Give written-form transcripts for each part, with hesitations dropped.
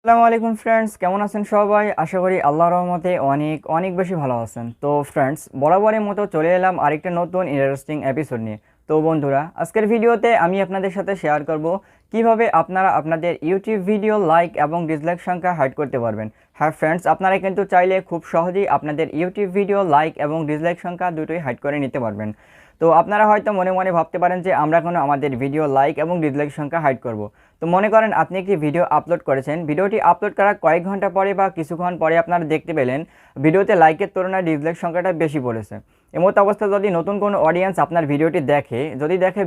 আসসালামু আলাইকুম ফ্রেন্ডস, কেমন আছেন সবাই? আশা করি আল্লাহর রহমতে অনেক অনেক বেশি ভালো আছেন। তো ফ্রেন্ডস, বরাবরের মতো চলে এলাম আরেকটা নতুন ইন্টারেস্টিং এপিসোড নিয়ে। তো বন্ধুরা, আজকের ভিডিওতে আমি আপনাদের সাথে শেয়ার করব কিভাবে আপনারা আপনাদের ইউটিউব ভিডিও লাইক এবং ডিসলাইক সংখ্যা হাইড করতে পারবেন। হ্যাঁ ফ্রেন্ডস, আপনারা কিন্তু চাইলে খুব সহজেই আপনাদের ইউটিউব ভিডিও লাইক এবং ডিসলাইক সংখ্যা দুটোই হাইড করে নিতে পারবেন। তো আপনারা হয়তো মনে মনে ভাবতে পারেন যে আমরা কোনো আমাদের ভিডিও লাইক এবং ডিসলাইক সংখ্যা হাইড করব। তো মনে করেন আপনি একটি ভিডিও আপলোড করেছেন, ভিডিওটি আপলোড করার কয়েক ঘন্টা পরে বা কিছুক্ষণ পরে আপনারা দেখতে পেলেন ভিডিওতে লাইকের তুলনায় ডিসলাইক সংখ্যাটা বেশি পড়েছে। এমত অবস্থায় যদি নতুন কোনো অডিয়েন্স আপনার ভিডিওটি দেখে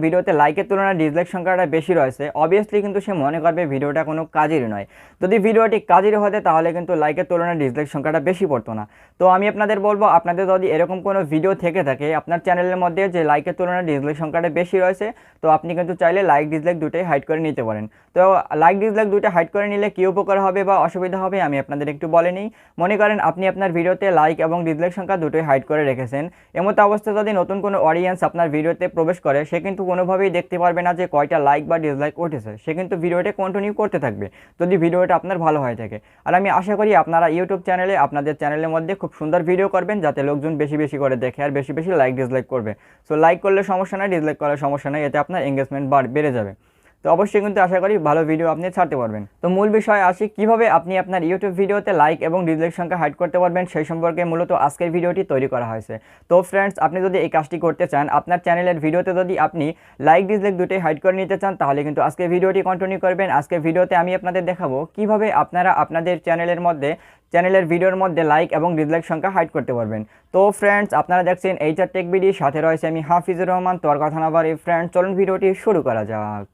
ভিডিওতে লাইকের তুলনায় ডিসলাইক সংখ্যাটা বেশি রয়েছে, অবভিয়াসলি কিন্তু সে মনে করবে ভিডিওটা কোনো কাজেরই নয়। যদি ভিডিওটি কাজের হতে তাহলে কিন্তু লাইকের তুলনায় ডিসলাইক সংখ্যাটা বেশি পড়তো না। তো আমি আপনাদের বলবো, আপনাদের যদি এরকম কোনো ভিডিও থেকে থাকে আপনার চ্যানেলের মধ্যে যে লাইকের তুলনায় ডিসলাইক সংখ্যাটা বেশি রয়েছে, তো আপনি কিন্তু চাইলে লাইক ডিসলাইক দুটোই হাইড করে নিতে পারেন। তো লাইক ডিসলাইক দুটো হাইড করে নিলে কী উপকার হবে বা অসুবিধা হবে আমি আপনাদের একটু বলে নিই। মনে করেন আপনি আপনার ভিডিওতে লাইক এবং ডিসলাইক সংখ্যা দুটোই হাইড করে রেখেছেন। এমতো অবস্থায় যদি নতুন কোনো অডিয়েন্স আপনার ভিডিওতে প্রবেশ করে, সে কিন্তু কোনোভাবেই দেখতে পারবে না যে কয়টা লাইক বা ডিসলাইক উঠেছে। সে কিন্তু ভিডিওটা কন্টিনিউ করতে থাকবে যদি ভিডিওটা আপনার ভালো হয়ে থাকে। আর আমি আশা করি আপনারা ইউটিউব চ্যানেলে আপনাদের চ্যানেলের মধ্যে খুব সুন্দর ভিডিও করবেন যাতে লোকজন বেশি বেশি করে দেখে আর বেশি বেশি লাইক ডিসলাইক করবে। সো লাইক করলে সমস্যা নয়, ডিসলাইক করলে সমস্যা নয়, এতে আপনার এঙ্গেজমেন্ট বেড়ে যাবে। তো অবশ্যই কিন্তু আশা করি ভালো ভিডিও আপনি ছাড়তে পারবেন। তো মূল বিষয়ে আসি, কিভাবে আপনি আপনার ইউটিউব ভিডিওতে লাইক এবং ডিসলাইক সংখ্যা হাইড করতে পারবেন সেই সম্পর্কে মূলত আজকের ভিডিওটি তৈরি করা হয়েছে। তো ফ্রেন্ডস, আপনি যদি এই কাজটি করতে চান, আপনার চ্যানেলের ভিডিওতে যদি আপনি লাইক ডিসলাইক দুটোই হাইড করে নিতে চান, তাহলে কিন্তু আজকের ভিডিওটি কন্টিনিউ করবেন। আজকের ভিডিওতে আমি আপনাদের দেখাবো কিভাবে আপনারা আপনাদের চ্যানেলের ভিডিওর মধ্যে লাইক এবং ডিসলাইক সংখ্যা হাইড করতে পারবেন। তো ফ্রেন্ডস, আপনারা দেখছেন 𝐻𝑂𝐼𝐻, সাথে রয়েছে আমি হাফিজুর রহমান। তো আর কথা না বাড়িয়ে ফ্রেন্ডস, চলুন ভিডিওটি শুরু করা যাক।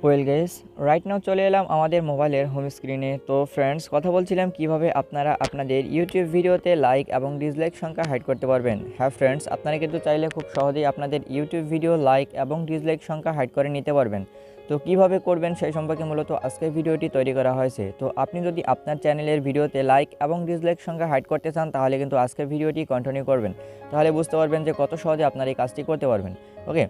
ওয়েল গাইস, রাইট নাও চলে এলাম আমাদের মোবাইলের হোম স্ক্রিনে। তো ফ্রেন্ডস, কথা বলছিলাম কিভাবে আপনারা আপনাদের ইউটিউব ভিডিওতে লাইক এবং ডিসলাইক সংখ্যা হাইড করতে পারবেন। হ্যাঁ ফ্রেন্ডস, আপনারা কিন্তু চাইলে খুব সহজেই আপনাদের ইউটিউব ভিডিও লাইক এবং ডিসলাইক সংখ্যা হাইড করে নিতে পারবেন। তো কিভাবে করবেন সেই সম্পর্কে মূলত আজকের ভিডিওটি তৈরি করা হয়েছে। তো আপনি যদি আপনার চ্যানেলের ভিডিওতে লাইক এবং ডিসলাইক সংখ্যা হাইড করতে চান, তাহলে কিন্তু আজকের ভিডিওটি কন্টিনিউ করবেন। তাহলে বুঝতে পারবেন যে কত সহজে আপনারা এই কাজটি করতে পারবেন। ওকে,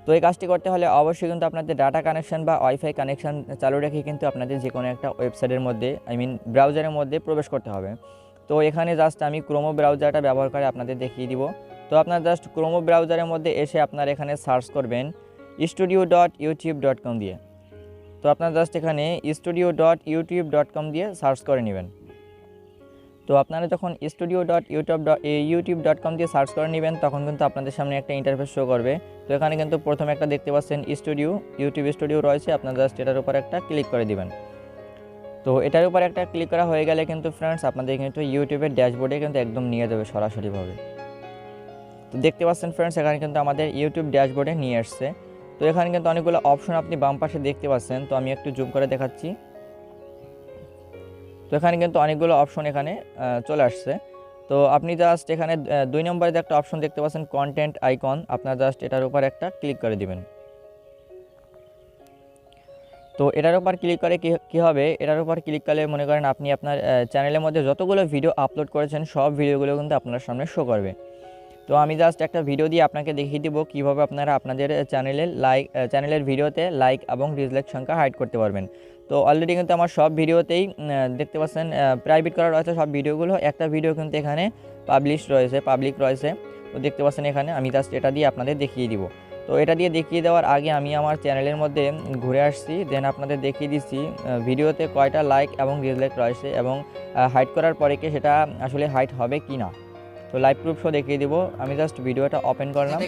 তো এই কাজটি করতে হলে অবশ্যই কিন্তু আপনাদের ডাটা কানেকশন বা ওয়াইফাই কানেকশন চালু রেখে কিন্তু আপনাদের যে কোনো একটা ওয়েবসাইটের মধ্যে ব্রাউজারের মধ্যে প্রবেশ করতে হবে। তো এখানে জাস্ট আমি ক্রোমো ব্রাউজারটা ব্যবহার করে আপনাদের দেখিয়ে দিব। তো আপনার জাস্ট ক্রোমো ব্রাউজারের মধ্যে এসে আপনার এখানে সার্চ করবেন studio.youtube.com দিয়ে। তো আপনার জাস্ট এখানে studio.youtube.com দিয়ে সার্চ করে নেবেন। তো আপনারা যখন studio.youtube.com দিয়ে সার্চ করে নেবেন, তখন কিন্তু আপনাদের সামনে একটা ইন্টারফেস শো করবে। তো এখানে কিন্তু প্রথমে একটা দেখতে পাচ্ছেন ইউটিউব স্টুডিও রয়েছে, আপনারা জাস্ট এটার উপর একটা ক্লিক করে দিবেন। তো এটার উপর একটা ক্লিক করা হয়ে গেলে কিন্তু ফ্রেন্ডস, আপনাদের কিন্তু ইউটিউবের ড্যাশবোর্ডে কিন্তু একদম নিয়ে যাবে সরাসরিভাবে। তো দেখতে পাচ্ছেন ফ্রেন্ডস, এখানে কিন্তু আমাদের ইউটিউব ড্যাশবোর্ডে নিয়ে আসছে। তো এখানে কিন্তু অনেকগুলো অপশন আপনি বাম পাশে দেখতে পাচ্ছেন। তো আমি একটু জুম করে দেখাচ্ছি। তো এখানে কিন্তু অনেকগুলো অপশন এখানে চলে আসছে। তো আপনি জাস্ট এখানে 2 নম্বরে যে একটা অপশন দেখতে পাচ্ছেন কন্টেন্ট আইকন, আপনার জাস্ট এটার উপর একটা ক্লিক করে দিবেন। তো এটার উপর ক্লিক করে কী হবে, এটার উপর ক্লিক করলে মনে করেন আপনি আপনার চ্যানেলের মধ্যে যতগুলো ভিডিও আপলোড করেছেন সব ভিডিওগুলো কিন্তু আপনার সামনে শো করবে। তো আমি জাস্ট একটা ভিডিও দিয়ে আপনাকে দেখিয়ে দিব কীভাবে আপনারা আপনাদের চ্যানেলের ভিডিওতে লাইক এবং ডিসলাইক সংখ্যা হাইড করতে পারবেন। তো অলরেডি কিন্তু আমার সব ভিডিওতেই দেখতে পাচ্ছেন প্রাইভেট করা রয়েছে সব ভিডিওগুলো। একটা ভিডিও কিন্তু এখানে পাবলিক রয়েছে। তো দেখতে পাচ্ছেন এখানে আমি জাস্ট এটা দিয়ে আপনাদের দেখিয়ে দিব। তো এটা দিয়ে দেখিয়ে দেওয়ার আগে আমি আমার চ্যানেলের মধ্যে ঘুরে আসছি, দেন আপনাদের দেখিয়ে দিচ্ছি ভিডিওতে কয়টা লাইক এবং ডিসলাইক রয়েছে এবং হাইড করার পরে কি সেটা আসলে হাইড হবে কি না। তো লাইভ প্রুফ শো দেখিয়ে দিব। আমি জাস্ট ভিডিওটা ওপেন করলাম।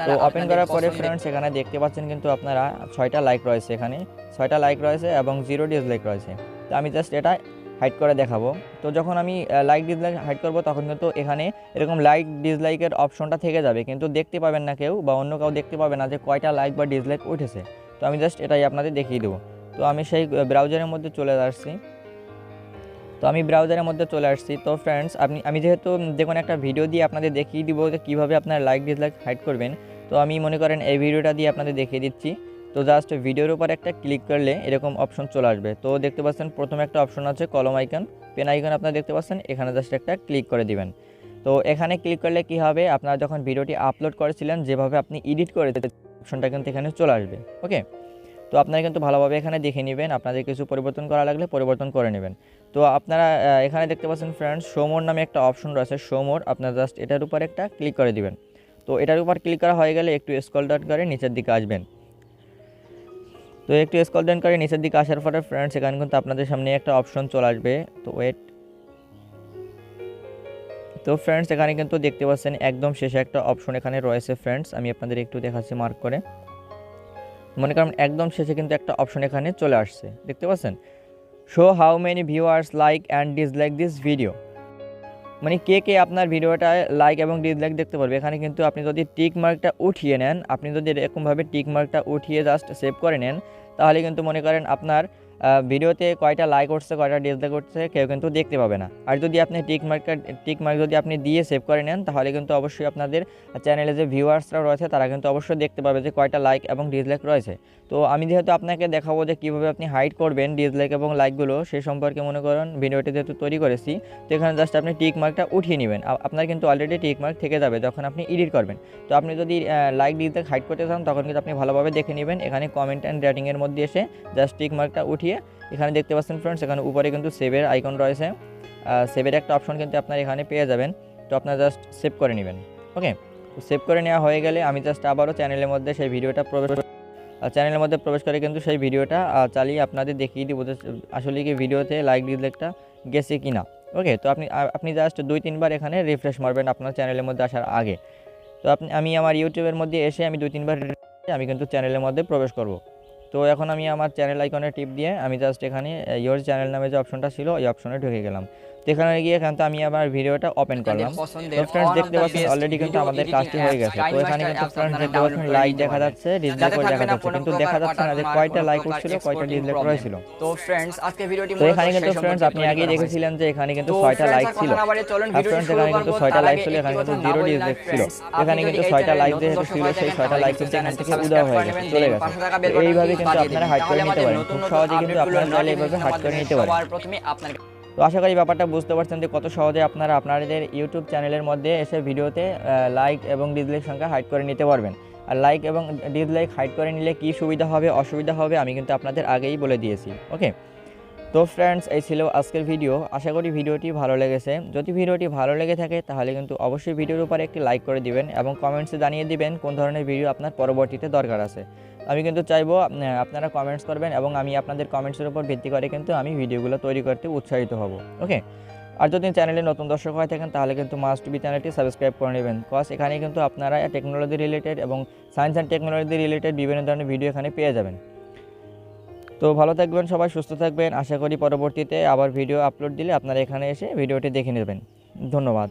তো ওপেন করার পরে ফ্রেন্ডস, এখানে দেখতে পাচ্ছেন কিন্তু আপনারা 6টা লাইক রয়েছে, এখানে 6টা লাইক রয়েছে এবং 0 ডিসলাইক রয়েছে। তো আমি জাস্ট এটা হাইড করে দেখাবো। তো যখন আমি লাইক ডিসলাইক হাইড করব, তখন কিন্তু এখানে এরকম লাইক ডিসলাইকের অপশনটা থেকে যাবে, কিন্তু দেখতে পাবেন না কেউ বা অন্য কেউ দেখতে পাবে না যে কয়টা লাইক বা ডিসলাইক উঠেছে। তো আমি জাস্ট এটাই আপনাদের দেখিয়ে দেবো। তো আমি সেই ব্রাউজারের মধ্যে চলে আসছি। তো ফ্রেন্ডস, আমি যেহেতু যে কোনো একটা ভিডিও দিয়ে আপনাদের দেখিয়ে দিব যে কীভাবে আপনারা লাইক ডিসলাইক হাইড করবেন। তো আমি মনে করেন এই ভিডিওটা দিয়ে আপনাদের দেখিয়ে দিচ্ছি। তো জাস্ট ভিডিওর উপর একটা ক্লিক করলে এরকম অপশন চলে আসবে। তো দেখতে পাচ্ছেন প্রথমে একটা অপশন আছে কলম আইকন, পেন আইকন আপনারা দেখতে পাচ্ছেন, এখানে জাস্ট একটা ক্লিক করে দিবেন। তো এখানে ক্লিক করলে কি হবে, আপনারা যখন ভিডিওটি আপলোড করেছিলেন যেভাবে আপনি এডিট করে অপশনটা কিন্তু এখানে চলে আসবে। ওকে, তো আপনারা কিন্তু ভালোভাবে এখানে দেখে নেবেন, আপনাদের কিছু পরিবর্তন করা লাগলে পরিবর্তন করে নেবেন। তো আপনারা এখানে দেখতে পাচ্ছেন ফ্রেন্ডস, শো মোড নামে একটা অপশন রয়েছে, শো মোড, আপনারা জাস্ট এটার উপর একটা ক্লিক করে দিবেন। তো এটার উপর ক্লিক করা হয়ে গেলে একটু স্ক্রল ডাউন করে নিচের দিকে আসবেন। তো একটু স্ক্রল ডাউন করে নিচের দিকে আসার পরে ফ্রেন্ডস এখানে কিন্তু আপনাদের সামনে একটা অপশন চলে আসবে। তো ওয়েট, তো ফ্রেন্ডস এখানে কিন্তু দেখতে পাচ্ছেন একদম শেষে একটা অপশন এখানে রয়েছে ফ্রেন্ডস, আমি আপনাদের একটু দেখাচ্ছি মার্ক করে। মনে করেন একদম শেষে কিন্তু একটা অপশন এখানে চলে আসছে, দেখতে পাচ্ছেন, show how many viewers like and dislike this video, মানে কে কে আপনার ভিডিওটা লাইক এবং ডিসলাইক দেখতে পারবে। এখানে কিন্তু আপনি যদি টিক মার্কটা উঠিয়ে নেন, আপনি যদি এরকমভাবে টিক মার্কটা উঠিয়ে জাস্ট সেভ করে নেন, তাহলে কিন্তু মনে করেন আপনার ভিডিওতে কয়টা লাইক উঠছে কয়টা ডিসলাইক উঠছে কেউ কিন্তু দেখতে পাবে না। আর যদি আপনি টিক মার্ক যদি আপনি দিয়ে সেভ করে নেন, তাহলে কিন্তু অবশ্যই আপনাদের চ্যানেলে যে ভিউয়ার্সরা রয়েছে তারা কিন্তু অবশ্যই দেখতে পাবে যে কয়টা লাইক এবং ডিসলাইক রয়েছে। তো আমি যেহেতু আপনাকে দেখাবো যে কীভাবে আপনি হাইড করবেন ডিসলাইক এবং লাইকগুলো, সেই সম্পর্কে মনে করেন ভিডিওটি যেহেতু তৈরি করেছি, তো এখানে জাস্ট আপনি টিক মার্কটা উঠিয়ে নেবেন। আপনার কিন্তু অলরেডি টিক মার্ক থেকে যাবে যখন আপনি এডিট করবেন। তো আপনি যদি লাইক ডিসলাইক হাইড করতে চান তখন কিন্তু আপনি ভালোভাবে দেখে নেবেন, এখানে কমেন্ট অ্যান্ড রেটিংয়ের মধ্যে এসে জাস্ট টিক মার্কটা উঠিয়ে এখানে দেখতে পাচ্ছেন ফ্রেন্ডস, এখানে উপরে কিন্তু সেভের আইকন রয়েছে, সেভের একটা অপশন কিন্তু আপনার এখানে পেয়ে যাবেন। তো আপনারা জাস্ট সেভ করে নেবেন। ওকে, তো সেভ করে নেওয়া হয়ে গেলে আমি জাস্ট আবারও চ্যানেলের মধ্যে সেই ভিডিওটা প্রবেশ করে কিন্তু সেই ভিডিওটা চালিয়ে আপনাদের দেখিয়ে দিব যে আসলে কি ভিডিওতে লাইক ডিসলাইকটা গেছে কি না। ওকে, তো আপনি জাস্ট 2-3 বার এখানে রিফ্রেশ মারবেন আপনার চ্যানেলের মধ্যে আসার আগে। তো আমি আমার ইউটিউবের মধ্যে এসে আমি 2-3 বার আমি কিন্তু চ্যানেলের মধ্যে প্রবেশ করব। তো এখন আমি আমার চ্যানেল আইকনে টিপ দিয়ে আমি জাস্ট এখানে ইয়োর চ্যানেল নামে যে অপশনটা ছিল এই অপশনে ঢুকে গেলাম। তো এখানে গিয়ে কিন্তু আমি আমার ভিডিওটা ওপেন করলাম। তো ফ্রেন্ডস দেখতে পাচ্ছেন অলরেডি কিন্তু আমাদের কাজটি হয়ে গেছে। তো এখানে কিন্তু ফ্রেন্ডস দেখতে পাচ্ছেন লাইক দেখা যাচ্ছে, ডিসলাইক দেখা যাচ্ছে, কিন্তু দেখা যাচ্ছে না যে কয়টা লাইক উঠছিল কয়টা ডিসলাইক রয়েছিল। তো ফ্রেন্ডস আজকে ভিডিওটি তো এখানে কিন্তু ফ্রেন্ডস আপনি আগেই দেখেছিলেন যে এখানে কিন্তু 6টা লাইক ছিল। আর ফ্রেন্ডস এখানে কিন্তু 6টা লাইক ছিল, এখানে কিন্তু 0 ডিসলাইক ছিল। এখানে কিন্তু 6টা লাইক যেহেতু ছিল সেই 6টা লাইক কিন্তু এখান থেকে উধাও হয়ে গেছে, চলে গেছে। এইভাবে কিন্তু আপনারা হাইড করে নিতে পারেন, খুব সহজে কিন্তু আপনারা চাইলে এইভাবে হাইড করে নিতে পারেন। তো আশা করি ব্যাপারটা বুঝতে পারছেন যে কত সহজে আপনারা আপনাদের ইউটিউব চ্যানেলের মধ্যে এসে ভিডিওতে লাইক এবং ডিসলাইক সংখ্যা হাইড করে নিতে পারবেন। আর লাইক এবং ডিসলাইক হাইড করে নিলে কী সুবিধা হবে অসুবিধা হবে আমি কিন্তু আপনাদের আগেই বলে দিয়েছি। ওকে, তো ফ্রেন্ডস এই ছিল আজকের ভিডিও। আশা করি ভিডিওটি ভালো লেগেছে। যদি ভিডিওটি ভালো লেগে থাকে তাহলে কিন্তু অবশ্যই ভিডিওর উপরে একটি লাইক করে দিবেন এবং কমেন্টসে জানিয়ে দিবেন কোন ধরনের ভিডিও আপনার পরবর্তীতে দরকার আছে। আমি কিন্তু চাইবো আপনারা কমেন্টস করবেন এবং আমি আপনাদের কমেন্টসের উপর ভিত্তি করে কিন্তু আমি ভিডিওগুলো তৈরি করতে উৎসাহিত হব। ওকে, আর যদি চ্যানেলে নতুন দর্শক হয়ে থাকেন তাহলে কিন্তু মাস্ট বি চ্যানেলটি সাবস্ক্রাইব করে নেবেন, কজ এখানে কিন্তু আপনারা টেকনোলজি রিলেটেড এবং সায়েন্স অ্যান্ড টেকনোলজি রিলেটেড বিভিন্ন ধরনের ভিডিও এখানে পেয়ে যাবেন। তো ভালো থাকবেন সবাই, সুস্থ থাকবেন। আশা করি পরবর্তীতে আবার ভিডিও আপলোড দিলে আপনারা এখানে এসে ভিডিওটি দেখে নেবেন। ধন্যবাদ।